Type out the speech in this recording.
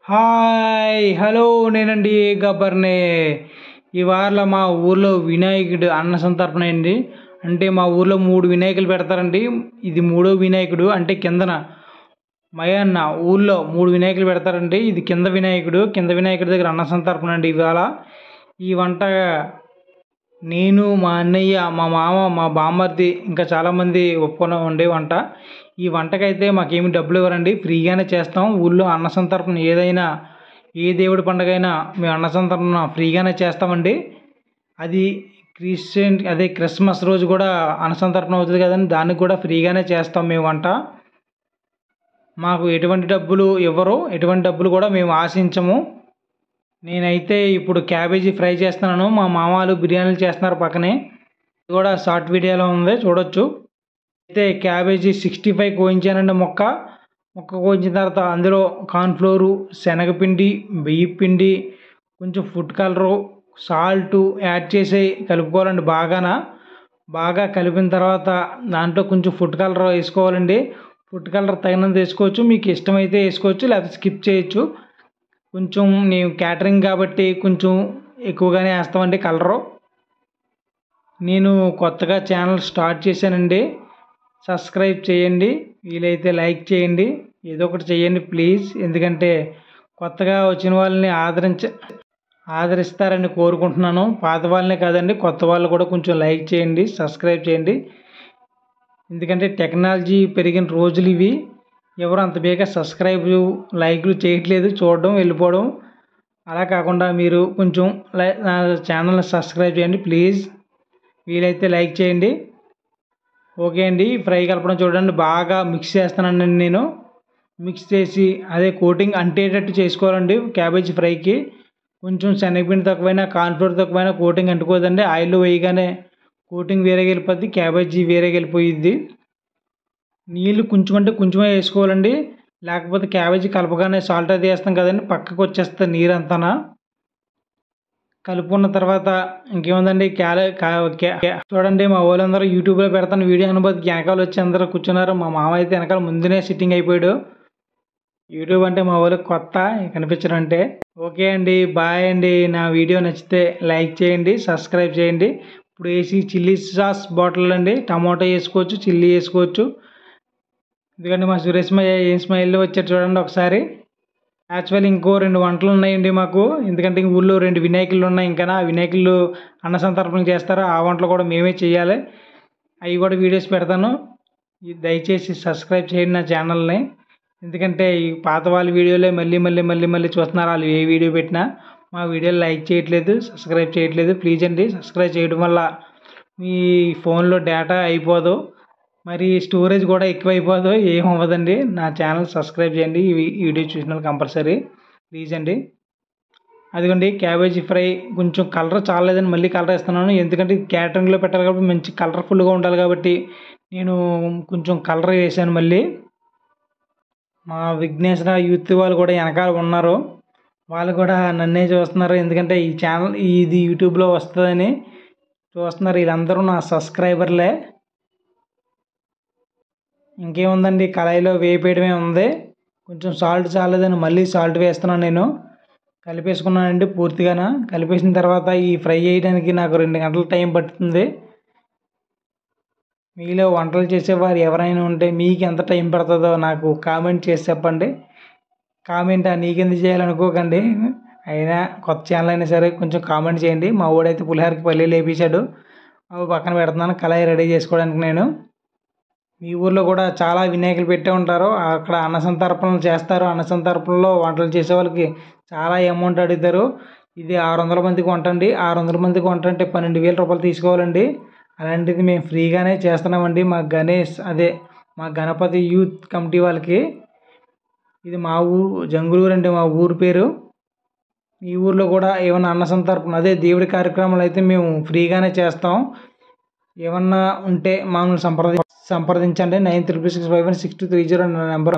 Hi hello నేనండి గబ్బర్నే. ఇవాళ మా ఊర్లో వినాయకుడు అన్న సంతర్పణ అయింది. అంటే మా ఊర్లో 3 వినాయకులు పెడతారండి. ఇది 3వ వినాయకుడు. అంటే కిందన మయన్న ఊర్లో 3 వినాయకులు పెడతారండి. ఇది కింద వినాయకుడి దగ్గర అన్న సంతర్పణ అండి ఇవాళ. ఈ వంట నేను, మా అన్నయ్య, మా మామ, మా బామ్మర్ది ఇంకా చాలామంది ఒప్పుకున్నామండి వంట. ఈ వంటకైతే మాకేమి డబ్బులు ఇవ్వరండి, ఫ్రీగానే చేస్తాం. ఊళ్ళో అన్న సంతర్పణ ఏదైనా, ఏ దేవుడి పండుగైనా మేము అన్న సంతర్పణ ఫ్రీగానే చేస్తామండి. అది క్రిస్మస్ రోజు కూడా అన్న సంతర్పణ అవుతుంది కదండి, దానికి కూడా ఫ్రీగానే చేస్తాం మేము వంట. మాకు ఎటువంటి డబ్బులు ఇవ్వరు, ఎటువంటి డబ్బులు కూడా మేము ఆశించము. నేనైతే ఇప్పుడు క్యాబేజీ ఫ్రై చేస్తున్నాను, మా మామలు బిర్యానీలు చేస్తున్నారు పక్కనే. ఇది కూడా షార్ట్ వీడియోలో ఉంది, చూడొచ్చు. అయితే క్యాబేజీ 65 కోయించానండి. మొక్క కోయించిన తర్వాత అందులో కార్న్ఫ్లోరు, శనగపిండి, బియ్యం పిండి, కొంచెం ఫుడ్ కలరు, సాల్టు యాడ్ చేసి కలుపుకోవాలండి. బాగా కలిపిన తర్వాత దాంట్లో కొంచెం ఫుడ్ కలర్ వేసుకోవాలండి. ఫుడ్ కలర్ తగినంత వేసుకోవచ్చు, మీకు ఇష్టమైతే వేసుకోవచ్చు, లేకపోతే స్కిప్ చేయొచ్చు. కొంచెం నేను క్యాటరింగ్ కాబట్టి కొంచెం ఎక్కువగానే వేస్తామండి కలరు. నేను కొత్తగా ఛానల్ స్టార్ట్ చేశానండి, సబ్స్క్రైబ్ చేయండి, వీలైతే లైక్ చేయండి, ఏదో ఒకటి చేయండి ప్లీజ్. ఎందుకంటే కొత్తగా వచ్చిన వాళ్ళని ఆదరిస్తారని కోరుకుంటున్నాను. పాత వాళ్ళనే కాదండి, కొత్త వాళ్ళు కూడా కొంచెం లైక్ చేయండి, సబ్స్క్రైబ్ చేయండి. ఎందుకంటే టెక్నాలజీ పెరిగిన రోజులు ఇవి. ఎవరు అంత బేగా సబ్స్క్రైబ్ లైక్లు చేయట్లేదు, చూడడం వెళ్ళిపోవడం. అలా కాకుండా మీరు కొంచెం నా ఛానల్ని సబ్స్క్రైబ్ చేయండి ప్లీజ్, వీలైతే లైక్ చేయండి. ఓకే అండి, ఫ్రై కలపడం చూడండి. బాగా మిక్స్ చేస్తానండి నేను. మిక్స్ చేసి అదే కోటింగ్ అంటేటట్టు చేసుకోవాలండి. క్యాబేజీ ఫ్రైకి కొంచెం శనగపిండి తక్కువైనా, కార్న్ఫ్లోర్ తక్కువైనా కోటింగ్ అంటుకోదండి. ఆయిల్లో వేయగానే కోటింగ్ వేరేగా వెళ్ళిపోద్ది, క్యాబేజీ వేరేగా వెళ్ళిపోయిద్ది. నీళ్ళు కొంచెం అంటే కొంచెమే వేసుకోవాలండి, లేకపోతే క్యాబేజీ కలపగానే సాల్ట్ అది వేస్తాం కదండి, పక్కకు వచ్చేస్తుంది నీరంతా. కలుపుకున్న తర్వాత ఇంకేముందండి, చూడండి మా వాళ్ళందరూ యూట్యూబ్లో పెడతాను వీడియో అనుభూతికి వెనకాల వచ్చి అందరూ కూర్చున్నారు. మా మామ అయితే వెనకాల ముందునే సిట్టింగ్ అయిపోయాడు. యూట్యూబ్ అంటే మా వాళ్ళకి కొత్త కనిపించడం అంటే. ఓకే అండి, బాయ్ అండి. నా వీడియో నచ్చితే లైక్ చేయండి, సబ్స్క్రైబ్ చేయండి. ఇప్పుడు వేసి చిల్లీ సాస్ బాటిల్ అండి, టమాటో వేసుకోవచ్చు, చిల్లీ వేసుకోవచ్చు. ఎందుకంటే మా సురేష్ ఏం స్మైల్లో వచ్చారు చూడండి ఒకసారి. యాక్చువల్లీ ఇంకో 2 వంటలు ఉన్నాయండి మాకు, ఎందుకంటే ఊళ్ళో 2 వినాయకులు ఉన్నాయి. ఇంకా ఆ వినాయకులు అన్న సంతర్పణ చేస్తారు, ఆ వంటలు కూడా మేమే చేయాలి. అవి కూడా వీడియోస్ పెడతాను, దయచేసి సబ్స్క్రైబ్ చేయండి నా ఛానల్ని. ఎందుకంటే ఈ పాత వాళ్ళ వీడియోలే మళ్ళీ చూస్తున్నారు, వాళ్ళు ఏ వీడియో పెట్టినా. మా వీడియోలు లైక్ చేయట్లేదు, సబ్స్క్రైబ్ చేయట్లేదు. ప్లీజ్ అండి, సబ్స్క్రైబ్ చేయడం వల్ల మీ ఫోన్లో డేటా అయిపోదు, మరి స్టోరేజ్ కూడా ఎక్కువైపోదు, ఏం అవ్వదండి. నా ఛానల్ సబ్స్క్రైబ్ చేయండి, ఈ వీడియో చూసిన కంపల్సరీ ప్లీజ్ అండి. అదిగోండి క్యాబేజీ ఫ్రై కొంచెం కలర్ చాలేదని మళ్ళీ కలర్ వేస్తున్నాను. ఎందుకంటే క్యాటరింగ్లో పెట్టాలి కాబట్టి మంచి కలర్ఫుల్గా ఉండాలి కాబట్టి నేను కొంచెం కలర్ వేసాను మళ్ళీ. మా విఘ్నేశ్వర యూత్ వాళ్ళు కూడా వెనకాల ఉన్నారు, వాళ్ళు కూడా నన్నే చూస్తున్నారు. ఎందుకంటే ఈ ఛానల్ ఇది యూట్యూబ్లో వస్తుందని చూస్తున్నారు. వీళ్ళందరూ నా సబ్స్క్రైబర్లే. ఇంకేముందండి, కళాయిలో వేపేయడమే ఉంది. కొంచెం సాల్ట్ చాలేదని మళ్ళీ సాల్ట్ వేస్తున్నాను నేను. కలిపేసుకున్నానండి పూర్తిగాన. కలిపేసిన తర్వాత ఈ ఫ్రై చేయడానికి నాకు 2 గంటల టైం పడుతుంది. మీలో వంటలు చేసేవారు ఎవరైనా ఉంటే మీకు ఎంత టైం పడుతుందో నాకు కామెంట్ చేసి చెప్పండి. కామెంట్ నీకెందుకు చేయాలనుకోకండి, అయినా కొత్త ఛానల్ అయినా సరే కొంచెం కామెంట్ చేయండి. మా ఊడైతే పులిహోరకి పల్లీలు వేపించాడు, అవి పక్కన పెడుతున్నాను కళాయి రెడీ చేసుకోవడానికి నేను. మీ ఊర్లో కూడా చాలా వినాయకులు పెట్టే ఉంటారు, అక్కడ అన్న సంతర్పణలు చేస్తారు. అన్న సంతర్పణలో వంటలు చేసే వాళ్ళకి చాలా అమౌంట్ అడుగుతారు. ఇది 600 మందికి వంట అండి. 600 మందికి వంట అంటే 12,000 రూపాయలు తీసుకోవాలండి. అలాంటిది మేము ఫ్రీగానే చేస్తున్నామండి. మా గణపతి యూత్ కమిటీ వాళ్ళకి. ఇది మా ఊరు జంగులూరు అండి, మా ఊరు పేరు. ఈ ఊర్లో కూడా ఏమన్నా అన్న సంతర్పణ దేవుడి కార్యక్రమాలు అయితే మేము ఫ్రీగానే చేస్తాం. ఏమన్నా ఉంటే మమ్మల్ని సంప్రదించండి. 9366516230 నెంబర్.